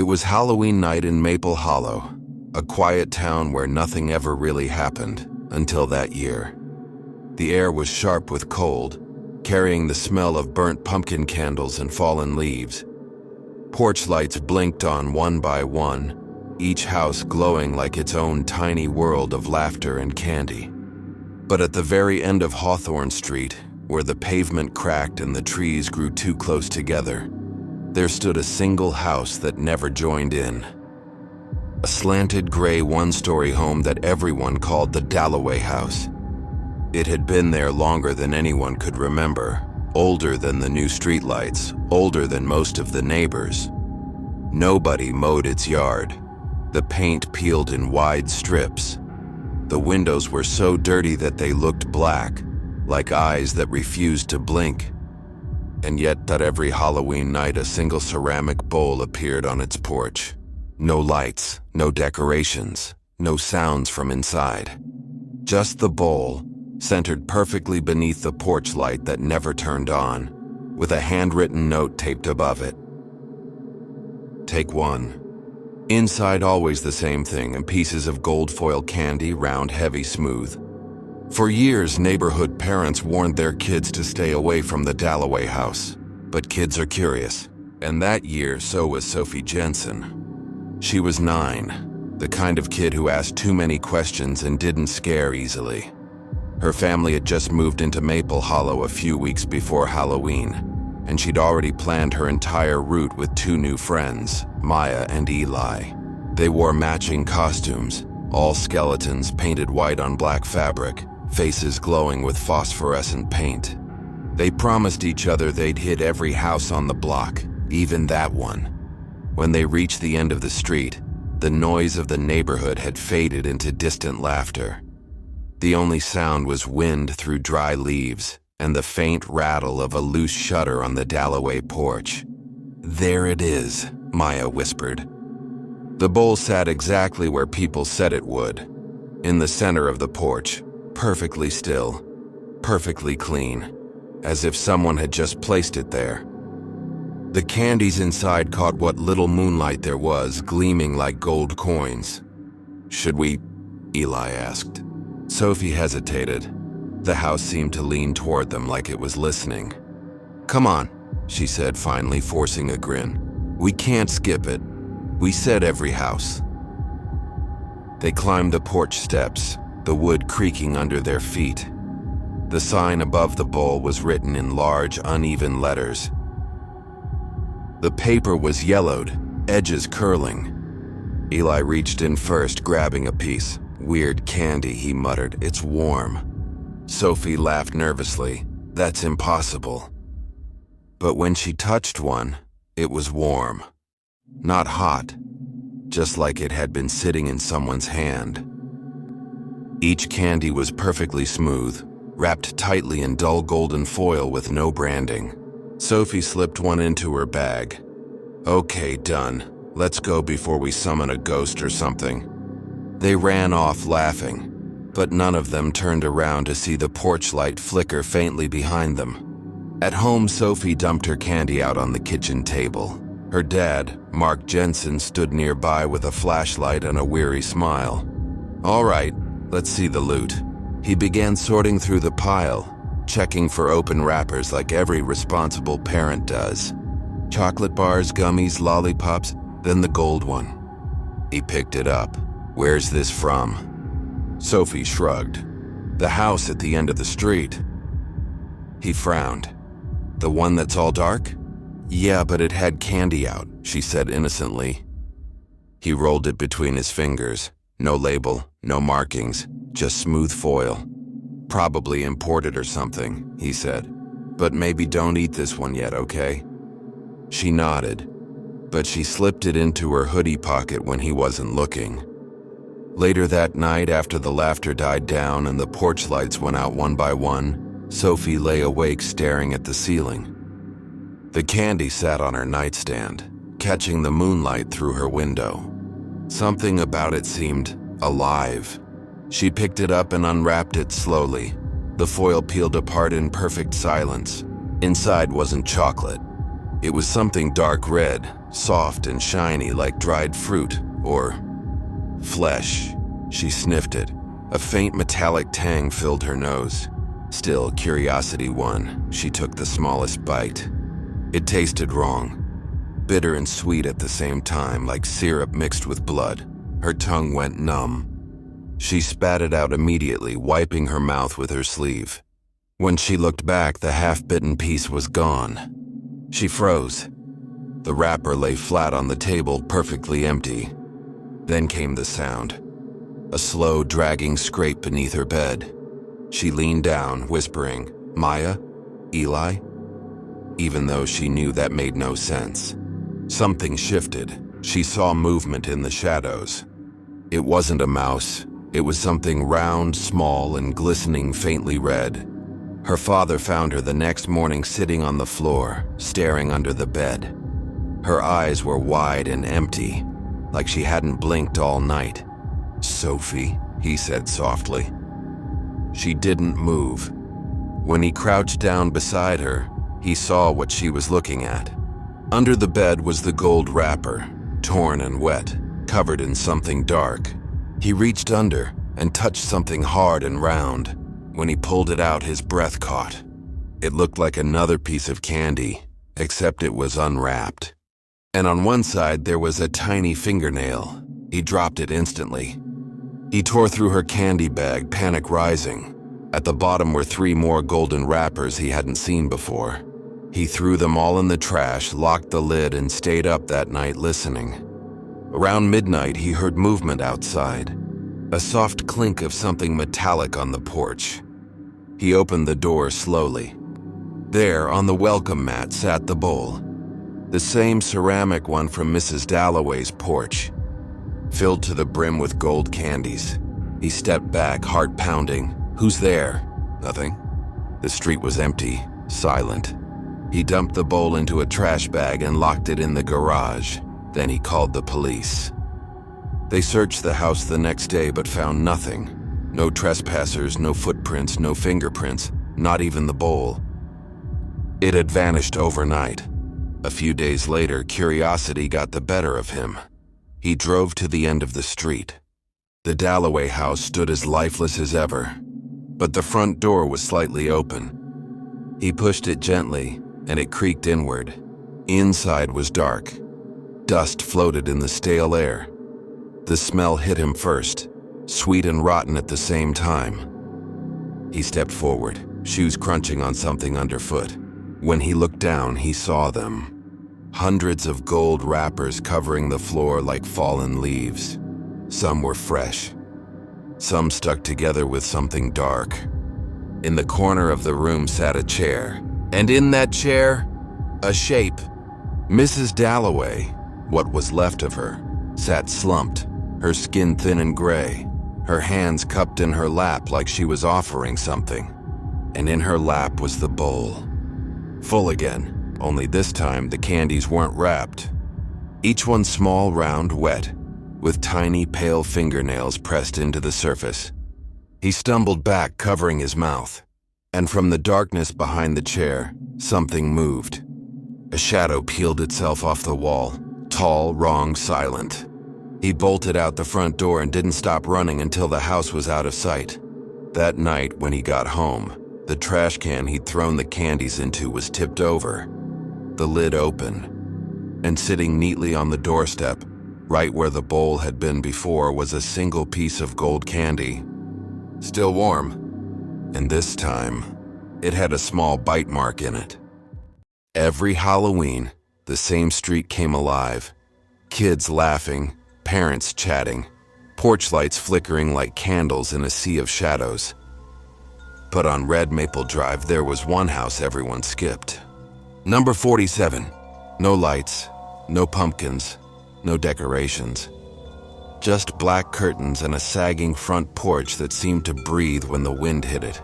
It was Halloween night in Maple Hollow, a quiet town where nothing ever really happened until that year. The air was sharp with cold, carrying the smell of burnt pumpkin candles and fallen leaves. Porch lights blinked on one by one, each house glowing like its own tiny world of laughter and candy. But at the very end of Hawthorne Street, where the pavement cracked and the trees grew too close together, there stood a single house that never joined in. A slanted gray one-story home that everyone called the Dalloway House. It had been there longer than anyone could remember, older than the new streetlights, older than most of the neighbors. Nobody mowed its yard. The paint peeled in wide strips. The windows were so dirty that they looked black, like eyes that refused to blink. And yet that every Halloween night a single ceramic bowl appeared on its porch. No lights, no decorations, no sounds from inside. Just the bowl, centered perfectly beneath the porch light that never turned on, with a handwritten note taped above it. Take one. Inside always the same thing, and pieces of gold foil candy, round, heavy, smooth. For years, neighborhood parents warned their kids to stay away from the Dalloway house. But kids are curious. And that year, so was Sophie Jensen. She was 9, the kind of kid who asked too many questions and didn't scare easily. Her family had just moved into Maple Hollow a few weeks before Halloween, and she'd already planned her entire route with 2 new friends, Maya and Eli. They wore matching costumes, all skeletons painted white on black fabric, faces glowing with phosphorescent paint. They promised each other they'd hit every house on the block, even that one. When they reached the end of the street, the noise of the neighborhood had faded into distant laughter. The only sound was wind through dry leaves and the faint rattle of a loose shutter on the Dalloway porch. "There it is," Maya whispered. The bowl sat exactly where people said it would, in the center of the porch, perfectly still, perfectly clean, as if someone had just placed it there. The candies inside caught what little moonlight there was, gleaming like gold coins. "Should we?" Eli asked. Sophie hesitated. The house seemed to lean toward them like it was listening. "Come on," she said, finally forcing a grin. "We can't skip it. We said every house." They climbed the porch steps, the wood creaking under their feet. The sign above the bowl was written in large, uneven letters. The paper was yellowed, edges curling. Eli reached in first, grabbing a piece. "Weird candy," he muttered. "It's warm." Sophie laughed nervously. "That's impossible." But when she touched one, it was warm. Not hot, just like it had been sitting in someone's hand. Each candy was perfectly smooth, wrapped tightly in dull golden foil with no branding. Sophie slipped one into her bag. "Okay, done. Let's go before we summon a ghost or something." They ran off laughing, but none of them turned around to see the porch light flicker faintly behind them. At home, Sophie dumped her candy out on the kitchen table. Her dad, Mark Jensen, stood nearby with a flashlight and a weary smile. "All right, let's see the loot." He began sorting through the pile, checking for open wrappers like every responsible parent does. Chocolate bars, gummies, lollipops, then the gold one. He picked it up. "Where's this from?" Sophie shrugged. "The house at the end of the street." He frowned. "The one that's all dark?" "Yeah, but it had candy out," she said innocently. He rolled it between his fingers. No label, no markings, just smooth foil. "Probably imported or something," he said. "But maybe don't eat this one yet, okay?" She nodded, but she slipped it into her hoodie pocket when he wasn't looking. Later that night, after the laughter died down and the porch lights went out one by one, Sophie lay awake staring at the ceiling. The candy sat on her nightstand, catching the moonlight through her window. Something about it seemed alive. She picked it up and unwrapped it slowly. The foil peeled apart in perfect silence. Inside wasn't chocolate. It was something dark red, soft and shiny like dried fruit or flesh. She sniffed it. A faint metallic tang filled her nose. Still, curiosity won. She took the smallest bite. It tasted wrong. Bitter and sweet at the same time, like syrup mixed with blood. Her tongue went numb. She spat it out immediately, wiping her mouth with her sleeve. When she looked back, the half-bitten piece was gone. She froze. The wrapper lay flat on the table, perfectly empty. Then came the sound. A slow, dragging scrape beneath her bed. She leaned down, whispering, "Maya? Eli?" Even though she knew that made no sense. Something shifted. She saw movement in the shadows. It wasn't a mouse. It was something round, small, and glistening faintly red. Her father found her the next morning sitting on the floor, staring under the bed. Her eyes were wide and empty, like she hadn't blinked all night. "Sophie," he said softly. She didn't move. When he crouched down beside her, he saw what she was looking at. Under the bed was the gold wrapper, torn and wet, covered in something dark. He reached under and touched something hard and round. When he pulled it out, his breath caught. It looked like another piece of candy, except it was unwrapped. And on one side there was a tiny fingernail. He dropped it instantly. He tore through her candy bag, panic rising. At the bottom were 3 more golden wrappers he hadn't seen before. He threw them all in the trash, locked the lid, and stayed up that night listening. Around midnight, he heard movement outside. A soft clink of something metallic on the porch. He opened the door slowly. There, on the welcome mat, sat the bowl. The same ceramic one from Mrs. Dalloway's porch, filled to the brim with gold candies. He stepped back, heart pounding. "Who's there?" "Nothing." The street was empty, silent. He dumped the bowl into a trash bag and locked it in the garage. Then he called the police. They searched the house the next day but found nothing. No trespassers, no footprints, no fingerprints, not even the bowl. It had vanished overnight. A few days later, curiosity got the better of him. He drove to the end of the street. The Dalloway house stood as lifeless as ever, but the front door was slightly open. He pushed it gently, and it creaked inward. Inside was dark. Dust floated in the stale air. The smell hit him first, sweet and rotten at the same time. He stepped forward, shoes crunching on something underfoot. When he looked down, he saw them. Hundreds of gold wrappers covering the floor like fallen leaves. Some were fresh. Some stuck together with something dark. In the corner of the room sat a chair, and in that chair, a shape. Mrs. Dalloway, what was left of her, sat slumped, her skin thin and gray, her hands cupped in her lap like she was offering something. And in her lap was the bowl. Full again, only this time the candies weren't wrapped. Each one small, round, wet, with tiny, pale fingernails pressed into the surface. He stumbled back, covering his mouth. And from the darkness behind the chair, something moved. A shadow peeled itself off the wall, tall, wrong, silent. He bolted out the front door and didn't stop running until the house was out of sight. That night, when he got home, the trash can he'd thrown the candies into was tipped over, the lid open, and sitting neatly on the doorstep, right where the bowl had been before, was a single piece of gold candy, still warm. And this time, it had a small bite mark in it. Every Halloween, the same street came alive. Kids laughing, parents chatting, porch lights flickering like candles in a sea of shadows. But on Red Maple Drive, there was one house everyone skipped. Number 47. No lights, no pumpkins, no decorations. Just black curtains and a sagging front porch that seemed to breathe when the wind hit it.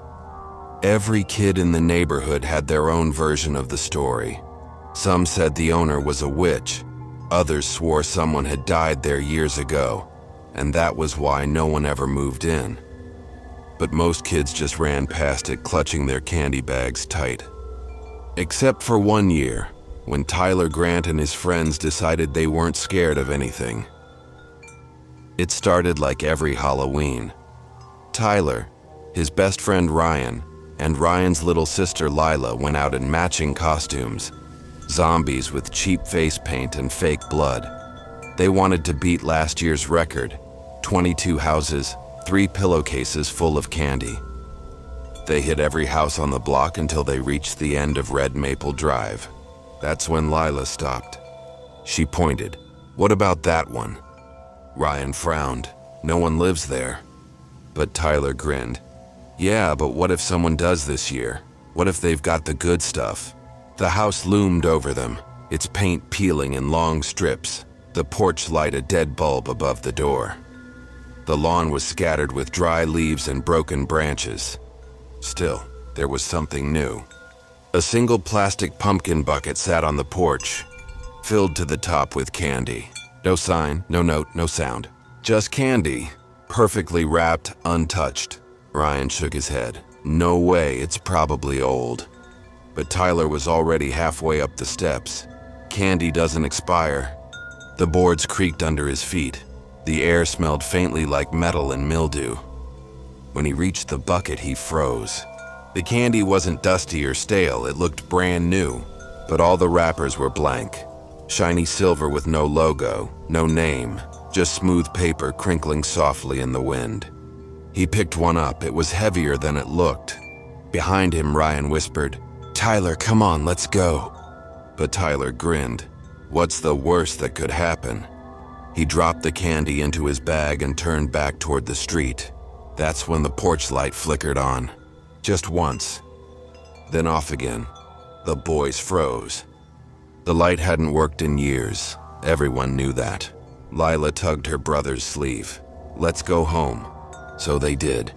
Every kid in the neighborhood had their own version of the story. Some said the owner was a witch. Others swore someone had died there years ago, and that was why no one ever moved in. But most kids just ran past it, clutching their candy bags tight. Except for one year, when Tyler Grant and his friends decided they weren't scared of anything. It started like every Halloween. Tyler, his best friend Ryan, and Ryan's little sister Lila went out in matching costumes, zombies with cheap face paint and fake blood. They wanted to beat last year's record, 22 houses, 3 pillowcases full of candy. They hit every house on the block until they reached the end of Red Maple Drive. That's when Lila stopped. She pointed. "What about that one?" Ryan frowned. "No one lives there." But Tyler grinned. "Yeah, but what if someone does this year? What if they've got the good stuff?" The house loomed over them, its paint peeling in long strips, the porch light a dead bulb above the door. The lawn was scattered with dry leaves and broken branches. Still, there was something new. A single plastic pumpkin bucket sat on the porch, filled to the top with candy. No sign, no note, no sound. Just candy, perfectly wrapped, untouched. Ryan shook his head. "No way, it's probably old." But Tyler was already halfway up the steps. Candy doesn't expire. The boards creaked under his feet. The air smelled faintly like metal and mildew. When he reached the bucket, he froze. The candy wasn't dusty or stale, it looked brand new, but all the wrappers were blank. Shiny silver with no logo, no name, just smooth paper crinkling softly in the wind. He picked one up. It was heavier than it looked. Behind him, Ryan whispered, "Tyler, come on, let's go." But Tyler grinned. What's the worst that could happen? He dropped the candy into his bag and turned back toward the street. That's when the porch light flickered on. Just once. Then off again. The boys froze. The light hadn't worked in years. Everyone knew that. Lila tugged her brother's sleeve. "Let's go home." So they did,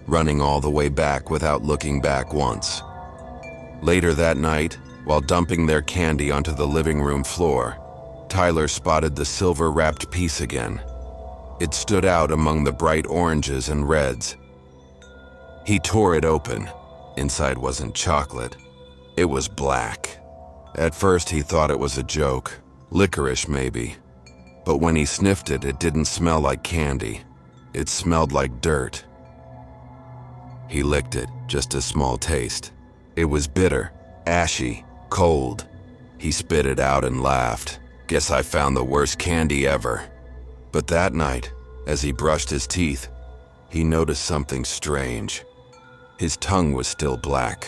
running all the way back without looking back once. Later that night, while dumping their candy onto the living room floor, Tyler spotted the silver-wrapped piece again. It stood out among the bright oranges and reds. He tore it open. Inside wasn't chocolate. It was black. At first he thought it was a joke, licorice maybe. But when he sniffed it, it didn't smell like candy. It smelled like dirt. He licked it, just a small taste. It was bitter, ashy, cold. He spit it out and laughed. "Guess I found the worst candy ever." But that night, as he brushed his teeth, he noticed something strange. His tongue was still black,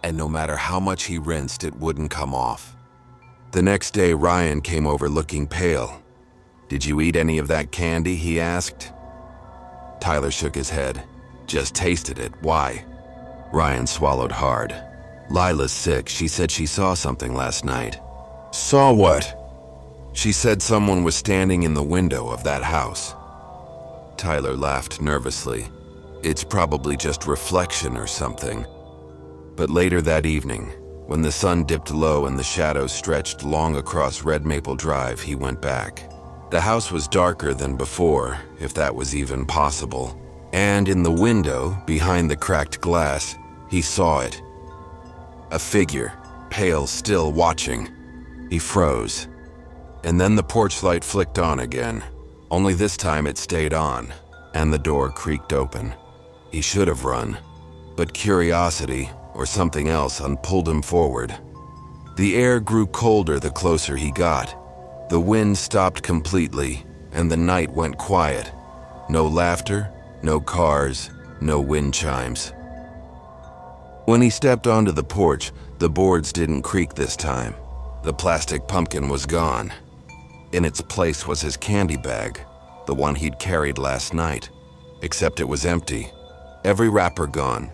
and no matter how much he rinsed, it wouldn't come off. The next day, Ryan came over looking pale. "Did you eat any of that candy?" he asked. Tyler shook his head. "Just tasted it. Why?" Ryan swallowed hard. "Lila's sick. She said she saw something last night." "Saw what?" "She said someone was standing in the window of that house." Tyler laughed nervously. "It's probably just reflection or something." But later that evening, when the sun dipped low and the shadows stretched long across Red Maple Drive, he went back. The house was darker than before, if that was even possible. And in the window, behind the cracked glass, he saw it. A figure, pale, still watching. He froze. And then the porch light flicked on again. Only this time it stayed on, and the door creaked open. He should have run, but curiosity, or something else, pulled him forward. The air grew colder the closer he got. The wind stopped completely, and the night went quiet. No laughter, no cars, no wind chimes. When he stepped onto the porch, the boards didn't creak this time. The plastic pumpkin was gone. In its place was his candy bag, the one he'd carried last night, except it was empty. Every wrapper gone.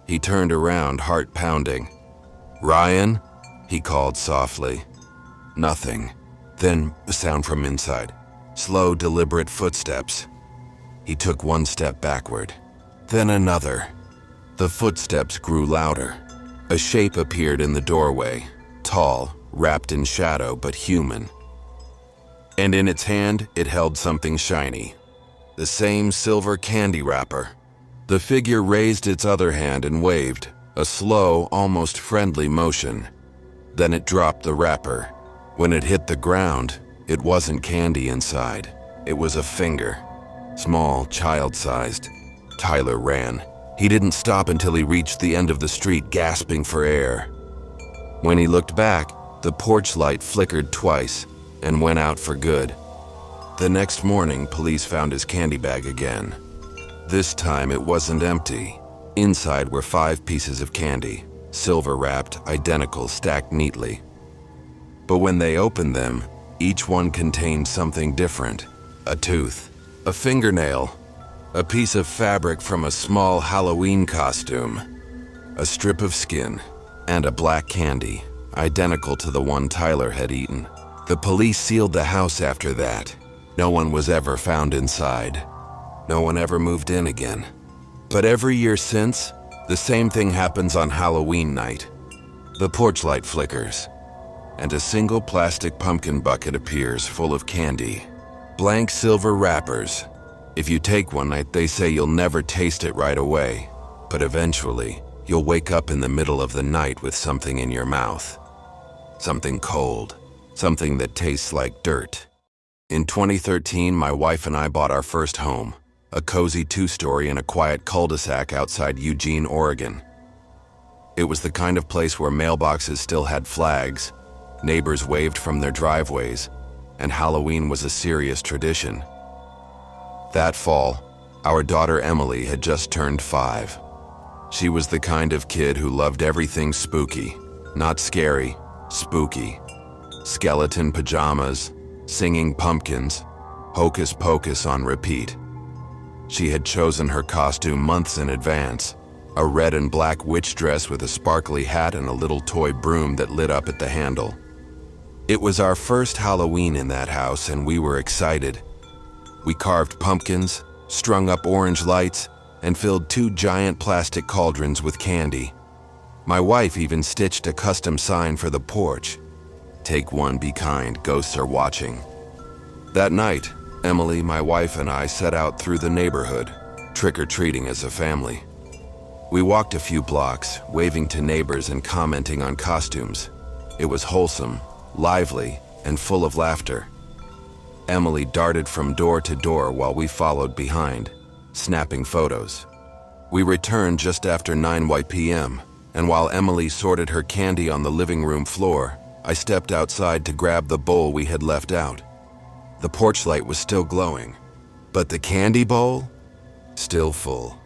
He turned around, heart pounding. "Ryan?" he called softly. Nothing. Then a sound from inside. Slow, deliberate footsteps. He took one step backward. Then another. The footsteps grew louder. A shape appeared in the doorway, tall, wrapped in shadow, but human. And in its hand, it held something shiny. The same silver candy wrapper. The figure raised its other hand and waved, a slow, almost friendly motion. Then it dropped the wrapper. When it hit the ground, it wasn't candy inside. It was a finger. Small, child-sized. Tyler ran. He didn't stop until he reached the end of the street, gasping for air. When he looked back, the porch light flickered twice and went out for good. The next morning, police found his candy bag again. This time, it wasn't empty. Inside were 5 pieces of candy, silver-wrapped, identical, stacked neatly. But when they opened them, each one contained something different. A tooth, a fingernail, a piece of fabric from a small Halloween costume, a strip of skin, and a black candy, identical to the one Tyler had eaten. The police sealed the house after that. No one was ever found inside. No one ever moved in again. But every year since, the same thing happens on Halloween night. The porch light flickers, and a single plastic pumpkin bucket appears full of candy. Blank silver wrappers. If you take one, they say you'll never taste it right away, but eventually, you'll wake up in the middle of the night with something in your mouth. Something cold, something that tastes like dirt. In 2013, my wife and I bought our first home, a cozy 2-story in a quiet cul-de-sac outside Eugene, Oregon. It was the kind of place where mailboxes still had flags, neighbors waved from their driveways, and Halloween was a serious tradition. That fall, our daughter Emily had just turned 5. She was the kind of kid who loved everything spooky, not scary, spooky. Skeleton pajamas, singing pumpkins, hocus pocus on repeat. She had chosen her costume months in advance, a red and black witch dress with a sparkly hat and a little toy broom that lit up at the handle. It was our first Halloween in that house, and we were excited. We carved pumpkins, strung up orange lights, and filled 2 giant plastic cauldrons with candy. My wife even stitched a custom sign for the porch. Take one, be kind, ghosts are watching. That night, Emily, my wife, and I set out through the neighborhood, trick-or-treating as a family. We walked a few blocks, waving to neighbors and commenting on costumes. It was wholesome, lively, and full of laughter. Emily darted from door to door while we followed behind, snapping photos. We returned just after 9 p.m., and while Emily sorted her candy on the living room floor, I stepped outside to grab the bowl we had left out. The porch light was still glowing, but the candy bowl? Still full.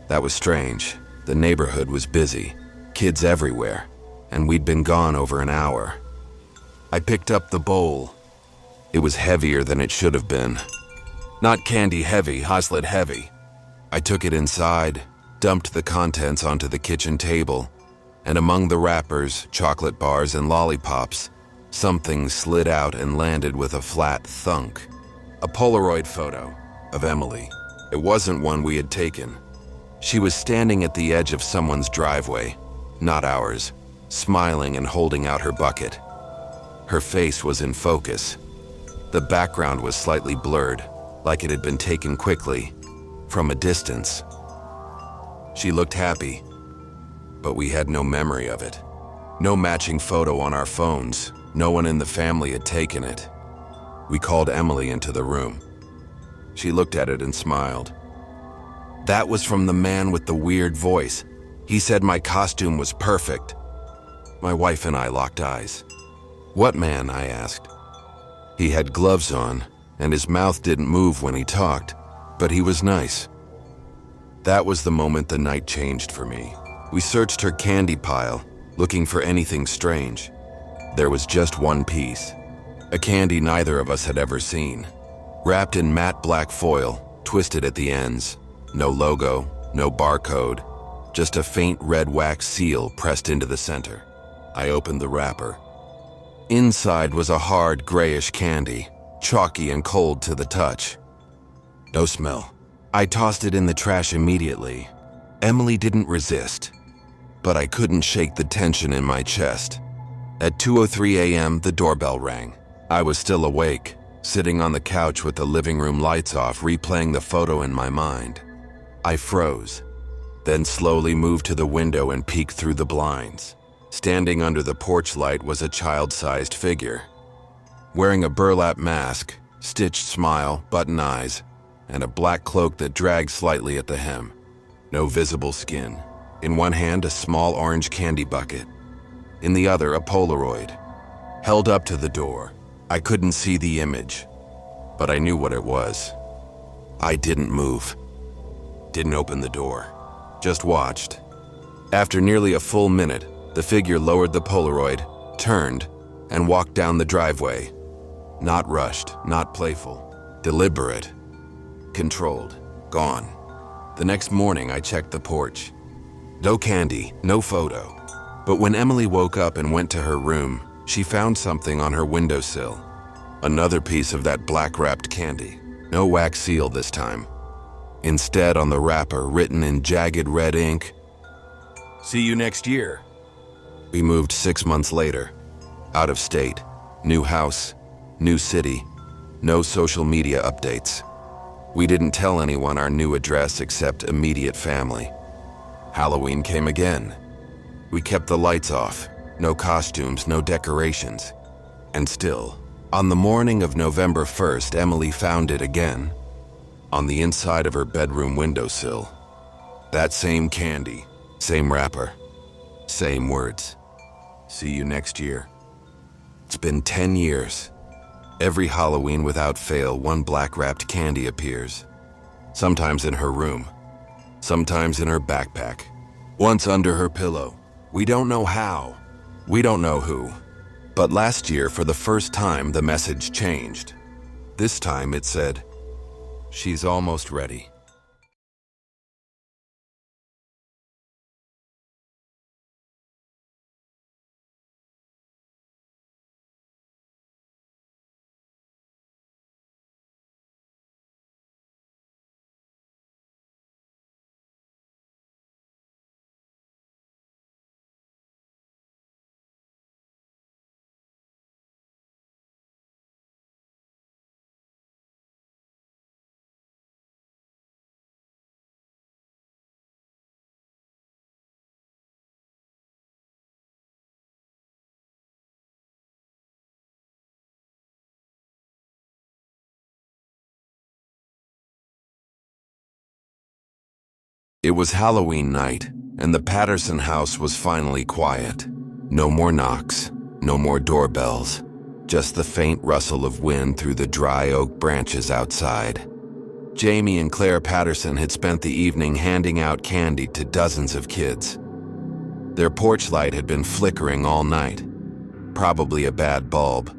That was strange. The neighborhood was busy, kids everywhere, and we'd been gone over an hour. I picked up the bowl. It was heavier than it should have been. Not candy heavy, Haslet heavy. I took it inside, dumped the contents onto the kitchen table, and among the wrappers, chocolate bars, and lollipops, something slid out and landed with a flat thunk. A Polaroid photo of Emily. It wasn't one we had taken. She was standing at the edge of someone's driveway, not ours, smiling and holding out her bucket. Her face was in focus. The background was slightly blurred, like it had been taken quickly, from a distance. She looked happy, but we had no memory of it. No matching photo on our phones. No one in the family had taken it. We called Emily into the room. She looked at it and smiled. That was from the man with the weird voice. He said my costume was perfect. My wife and I locked eyes. What man? I asked. He had gloves on, and his mouth didn't move when he talked, but he was nice. That was the moment the night changed for me. We searched her candy pile, looking for anything strange. There was just one piece, a candy neither of us had ever seen. Wrapped in matte black foil, twisted at the ends. No logo, no barcode, just a faint red wax seal pressed into the center. I opened the wrapper. Inside was a hard, grayish candy, chalky and cold to the touch. No smell. I tossed it in the trash immediately. Emily didn't resist, but I couldn't shake the tension in my chest. At 2:03 a.m., the doorbell rang. I was still awake, sitting on the couch with the living room lights off, replaying the photo in my mind. I froze, then slowly moved to the window and peeked through the blinds. Standing under the porch light was a child-sized figure, wearing a burlap mask, stitched smile, button eyes, and a black cloak that dragged slightly at the hem. No visible skin. In one hand, a small orange candy bucket. In the other, a Polaroid. Held up to the door. I couldn't see the image, but I knew what it was. I didn't move. Didn't open the door. Just watched. After nearly a full minute, the figure lowered the Polaroid, turned, and walked down the driveway. Not rushed, not playful. Deliberate. Controlled. Gone. The next morning, I checked the porch. No candy, no photo. But when Emily woke up and went to her room, she found something on her windowsill. Another piece of that black-wrapped candy. No wax seal this time. Instead, on the wrapper, written in jagged red ink, "See you next year." We moved 6 months later. Out of state. New house. New city. No social media updates. We didn't tell anyone our new address except immediate family. Halloween came again. We kept the lights off. No costumes, no decorations. And still, on the morning of November 1st, Emily found it again. On the inside of her bedroom windowsill. That same candy, same wrapper, same words. "See you next year." It's been 10 years. Every Halloween without fail, one black-wrapped candy appears. Sometimes in her room, sometimes in her backpack, once under her pillow. We don't know how, we don't know who. But last year, for the first time, the message changed. This time it said, "She's almost ready." It was Halloween night, and the Patterson house was finally quiet. No more knocks, no more doorbells, just the faint rustle of wind through the dry oak branches outside. Jamie and Claire Patterson had spent the evening handing out candy to dozens of kids. Their porch light had been flickering all night. Probably a bad bulb,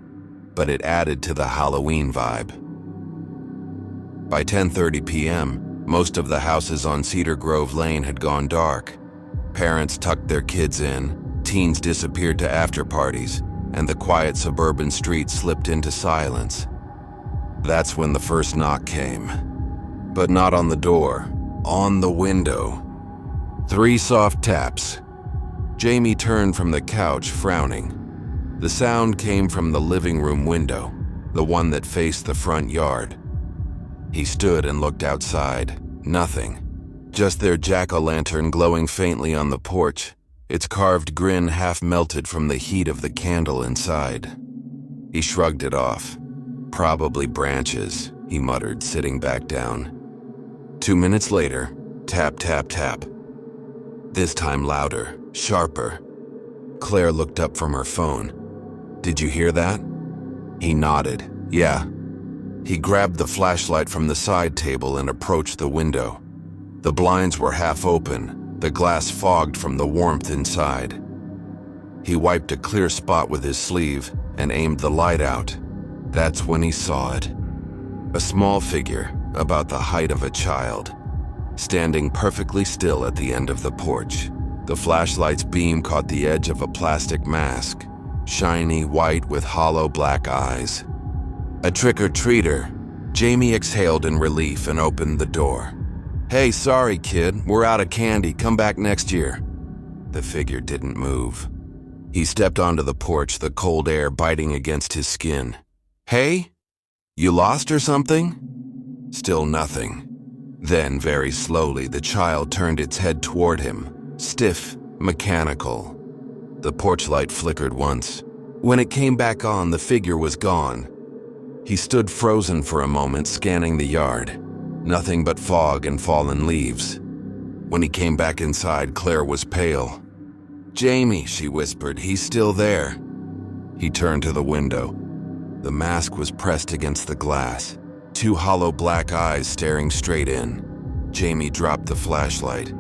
but it added to the Halloween vibe. By 10:30 p.m., most of the houses on Cedar Grove Lane had gone dark. Parents tucked their kids in, teens disappeared to after-parties, and the quiet suburban streets slipped into silence. That's when the first knock came. But not on the door, on the window. 3 soft taps. Jamie turned from the couch, frowning. The sound came from the living room window, the one that faced the front yard. He stood and looked outside. Nothing. Just their jack-o'-lantern glowing faintly on the porch, its carved grin half melted from the heat of the candle inside. He shrugged it off. "Probably branches," he muttered, sitting back down. 2 minutes later, tap, tap, tap. This time louder, sharper. Claire looked up from her phone. "Did you hear that?" He nodded. "Yeah." He grabbed the flashlight from the side table and approached the window. The blinds were half open, the glass fogged from the warmth inside. He wiped a clear spot with his sleeve and aimed the light out. That's when he saw it. A small figure, about the height of a child, standing perfectly still at the end of the porch. The flashlight's beam caught the edge of a plastic mask, shiny white with hollow black eyes. "A trick-or-treater." Jamie exhaled in relief and opened the door. "Hey, sorry, kid, we're out of candy. Come back next year." The figure didn't move. He stepped onto the porch, the cold air biting against his skin. "Hey? You lost or something?" Still nothing. Then, very slowly, the child turned its head toward him, stiff, mechanical. The porch light flickered once. When it came back on, the figure was gone. He stood frozen for a moment, scanning the yard. Nothing but fog and fallen leaves. When he came back inside, Claire was pale. "Jamie," she whispered, "he's still there." He turned to the window. The mask was pressed against the glass, two hollow black eyes staring straight in. Jamie dropped the flashlight.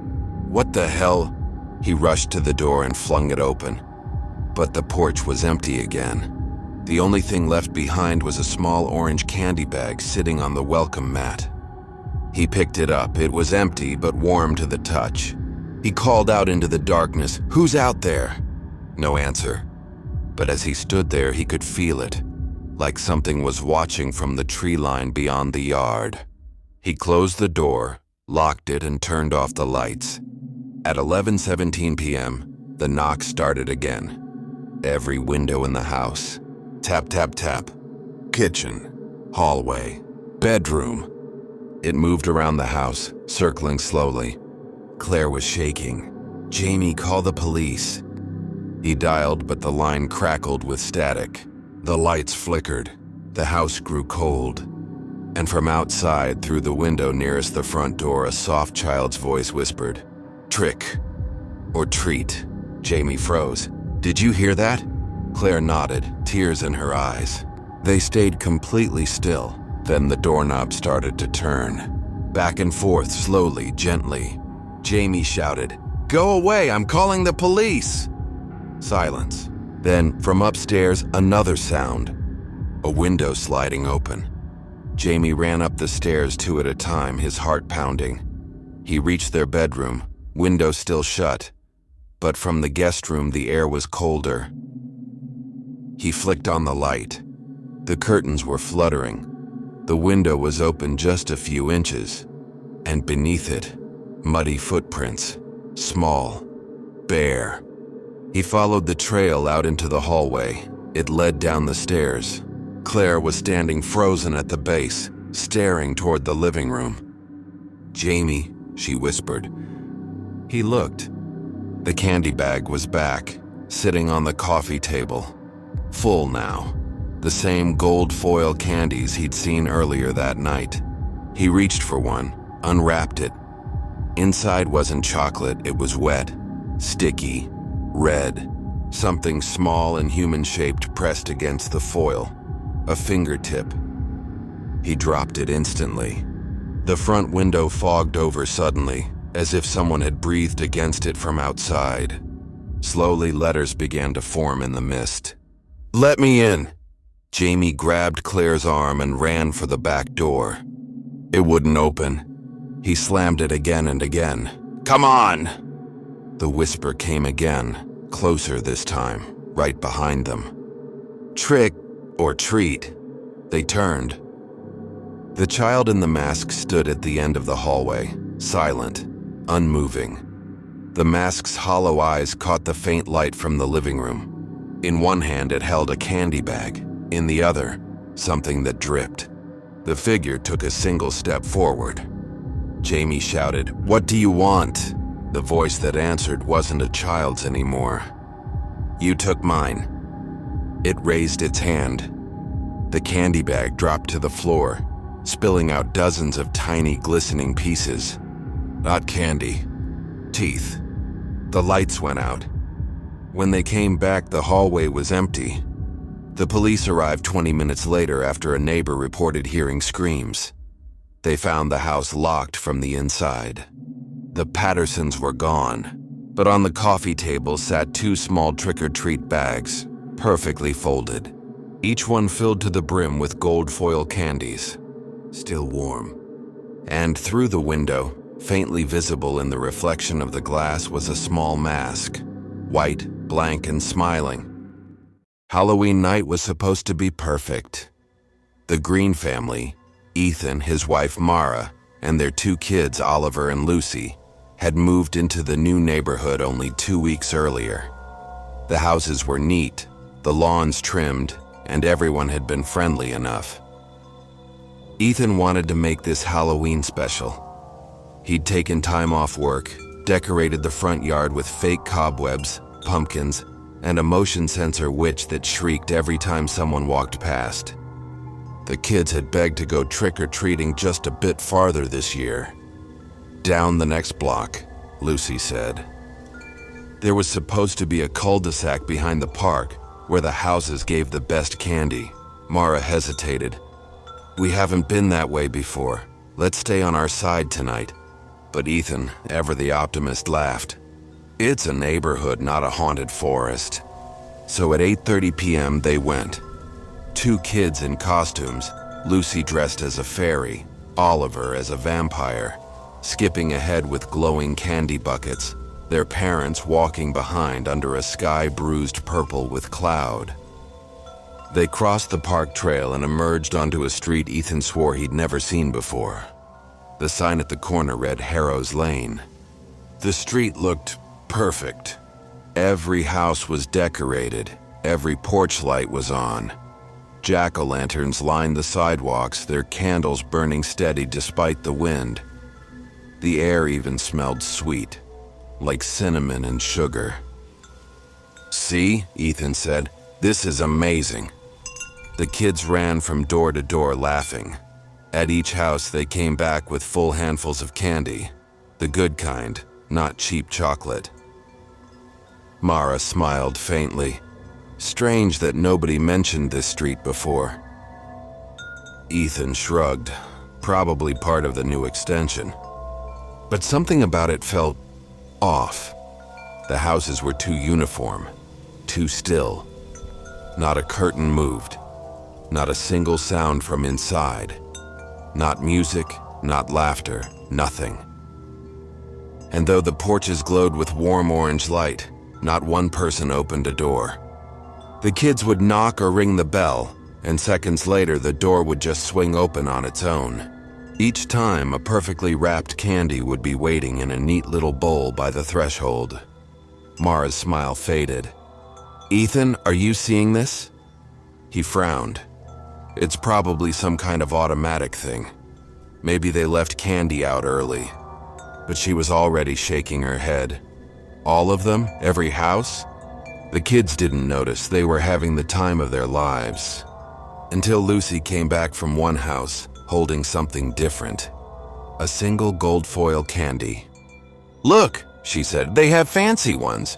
"What the hell?" He rushed to the door and flung it open. But the porch was empty again. The only thing left behind was a small orange candy bag sitting on the welcome mat. He picked it up. It was empty but warm to the touch. He called out into the darkness, "Who's out there?" No answer. But as he stood there, he could feel it, like something was watching from the tree line beyond the yard. He closed the door, locked it, and turned off the lights. At 11:17 p.m., the knock started again. Every window in the house. Tap, tap, tap. Kitchen, hallway, bedroom. It moved around the house, circling slowly. Claire was shaking. "Jamie, call the police." He dialed, but the line crackled with static. The lights flickered. The house grew cold. And from outside, through the window nearest the front door, a soft child's voice whispered, "Trick or treat." Jamie froze. "Did you hear that?" Claire nodded, tears in her eyes. They stayed completely still. Then the doorknob started to turn. Back and forth, slowly, gently. Jamie shouted, "Go away, I'm calling the police!" Silence. Then, from upstairs, another sound. A window sliding open. Jamie ran up the stairs two at a time, his heart pounding. He reached their bedroom, window still shut. But from the guest room, the air was colder. He flicked on the light. The curtains were fluttering. The window was open just a few inches. And beneath it, muddy footprints. Small. Bare. He followed the trail out into the hallway. It led down the stairs. Claire was standing frozen at the base, staring toward the living room. "Jamie," she whispered. He looked. The candy bag was back, sitting on the coffee table. Full now. The same gold foil candies he'd seen earlier that night. He reached for one, unwrapped it. Inside wasn't chocolate, it was wet, sticky, red. Something small and human-shaped pressed against the foil. A fingertip. He dropped it instantly. The front window fogged over suddenly, as if someone had breathed against it from outside. Slowly, letters began to form in the mist. "Let me in!" Jamie grabbed Claire's arm and ran for the back door. It wouldn't open. He slammed it again and again. "Come on!" The whisper came again, closer this time, right behind them. "Trick or treat." They turned. The child in the mask stood at the end of the hallway, silent, unmoving. The mask's hollow eyes caught the faint light from the living room. In one hand it held a candy bag, in the other, something that dripped. The figure took a single step forward. Jamie shouted, "What do you want?" The voice that answered wasn't a child's anymore. "You took mine." It raised its hand. The candy bag dropped to the floor, spilling out dozens of tiny glistening pieces. Not candy. Teeth. The lights went out. When they came back, the hallway was empty. The police arrived 20 minutes later after a neighbor reported hearing screams. They found the house locked from the inside. The Pattersons were gone, but on the coffee table sat two small trick-or-treat bags, perfectly folded, each one filled to the brim with gold foil candies, still warm. And through the window, faintly visible in the reflection of the glass, was a small mask, white, blank, and smiling. Halloween night was supposed to be perfect. The Green family, Ethan, his wife Mara, and their two kids, Oliver and Lucy, had moved into the new neighborhood only 2 weeks earlier. The houses were neat, the lawns trimmed, and everyone had been friendly enough. Ethan wanted to make this Halloween special. He'd taken time off work, decorated the front yard with fake cobwebs, pumpkins, and a motion sensor witch that shrieked every time someone walked past. The kids had begged to go trick-or-treating just a bit farther this year. Down the next block, Lucy said. There was supposed to be a cul-de-sac behind the park where the houses gave the best candy. Mara hesitated. We haven't been that way before. Let's stay on our side tonight. But Ethan, ever the optimist, laughed. It's a neighborhood, not a haunted forest. So at 8:30 p.m. they went. 2 kids in costumes, Lucy dressed as a fairy, Oliver as a vampire, skipping ahead with glowing candy buckets, their parents walking behind under a sky bruised purple with cloud. They crossed the park trail and emerged onto a street Ethan swore he'd never seen before. The sign at the corner read Harrow's Lane. The street looked perfect. Every house was decorated, every porch light was on. Jack-o'-lanterns lined the sidewalks, their candles burning steady despite the wind. The air even smelled sweet, like cinnamon and sugar. See, Ethan said, this is amazing. The kids ran from door to door laughing. At each house they came back with full handfuls of candy, the good kind, not cheap chocolate. Mara smiled faintly. Strange that nobody mentioned this street before. Ethan shrugged, probably part of the new extension. But something about it felt off. The houses were too uniform, too still. Not a curtain moved, not a single sound from inside. Not music, not laughter, nothing. And though the porches glowed with warm orange light, not one person opened a door. The kids would knock or ring the bell, and seconds later the door would just swing open on its own. Each time, a perfectly wrapped candy would be waiting in a neat little bowl by the threshold. Mara's smile faded. Ethan, are you seeing this? He frowned. It's probably some kind of automatic thing. Maybe they left candy out early. But she was already shaking her head. All of them? Every house? The kids didn't notice they were having the time of their lives. Until Lucy came back from one house, holding something different. A single gold foil candy. Look, she said, they have fancy ones.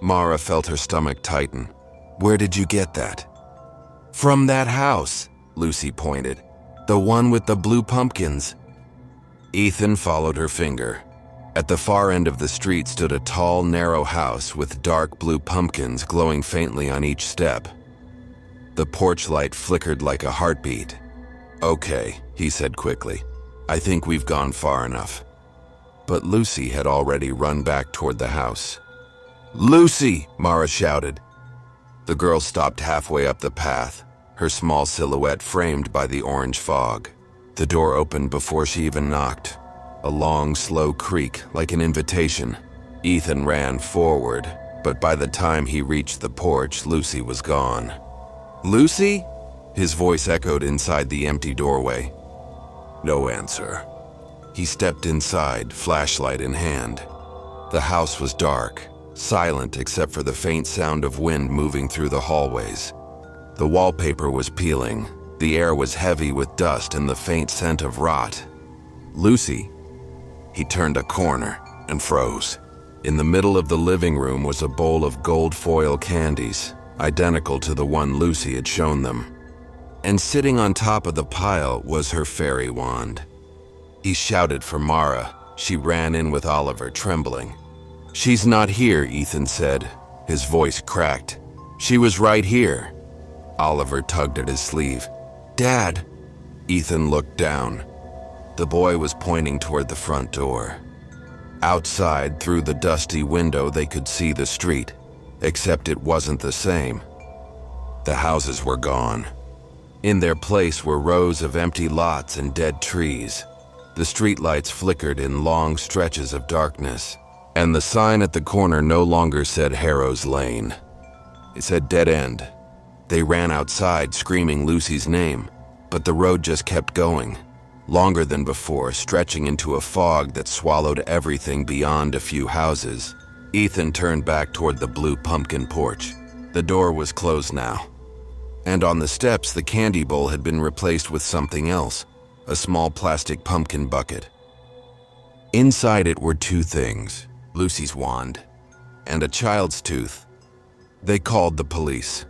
Mara felt her stomach tighten. Where did you get that? From that house, Lucy pointed. The one with the blue pumpkins. Ethan followed her finger. At the far end of the street stood a tall, narrow house with dark blue pumpkins glowing faintly on each step. The porch light flickered like a heartbeat. Okay, he said quickly. I think we've gone far enough. But Lucy had already run back toward the house. Lucy! Mara shouted. The girl stopped halfway up the path, her small silhouette framed by the orange fog. The door opened before she even knocked. A long, slow creak, like an invitation. Ethan ran forward, but by the time he reached the porch, Lucy was gone. Lucy? His voice echoed inside the empty doorway. No answer. He stepped inside, flashlight in hand. The house was dark, silent except for the faint sound of wind moving through the hallways. The wallpaper was peeling. The air was heavy with dust and the faint scent of rot. Lucy? He turned a corner and froze. In the middle of the living room was a bowl of gold foil candies, identical to the one Lucy had shown them. And sitting on top of the pile was her fairy wand. He shouted for Mara. She ran in with Oliver, trembling. She's not here, Ethan said. His voice cracked. She was right here. Oliver tugged at his sleeve. Dad! Ethan looked down. The boy was pointing toward the front door. Outside, through the dusty window, they could see the street, except it wasn't the same. The houses were gone. In their place were rows of empty lots and dead trees. The streetlights flickered in long stretches of darkness, and the sign at the corner no longer said Harrow's Lane. It said Dead End. They ran outside, screaming Lucy's name, but the road just kept going. Longer than before, stretching into a fog that swallowed everything beyond a few houses. Ethan turned back toward the blue pumpkin porch. The door was closed now. And on the steps, the candy bowl had been replaced with something else, a small plastic pumpkin bucket. Inside it were two things, Lucy's wand and a child's tooth. They called the police.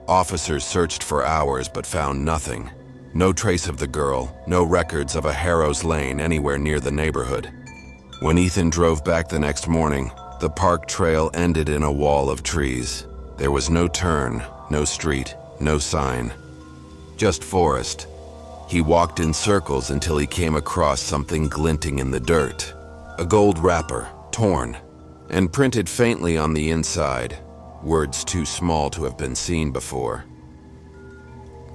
Officers searched for hours but found nothing. No trace of the girl, no records of a Harrow's Lane anywhere near the neighborhood. When Ethan drove back the next morning, the park trail ended in a wall of trees. There was no turn, no street, no sign. Just forest. He walked in circles until he came across something glinting in the dirt. A gold wrapper, torn, and printed faintly on the inside, words too small to have been seen before.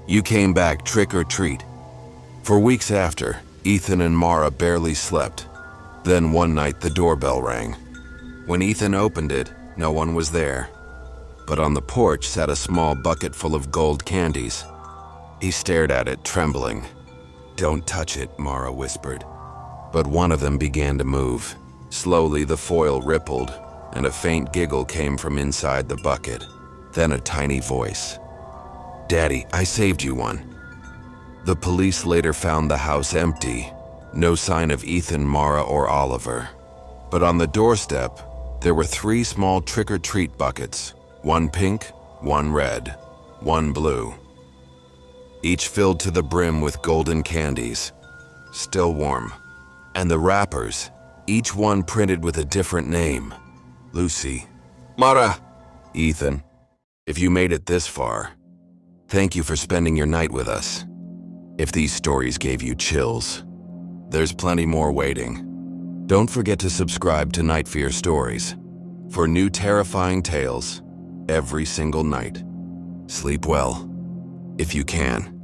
You came back trick or treat. For weeks after, Ethan and Mara barely slept. Then one night the doorbell rang. When Ethan opened it, no one was there. But on the porch sat a small bucket full of gold candies. He stared at it, trembling. "Don't touch it," Mara whispered. But one of them began to move. Slowly the foil rippled, and a faint giggle came from inside the bucket. Then a tiny voice. "Daddy, I saved you one." The police later found the house empty. No sign of Ethan, Mara, or Oliver. But on the doorstep, there were 3 small trick-or-treat buckets. One pink, one red, one blue. Each filled to the brim with golden candies, still warm. And the wrappers, each one printed with a different name. Lucy. Mara. Ethan. If you made it this far, thank you for spending your night with us. If these stories gave you chills, there's plenty more waiting. Don't forget to subscribe to Night Fear Stories for new terrifying tales every single night. Sleep well, if you can.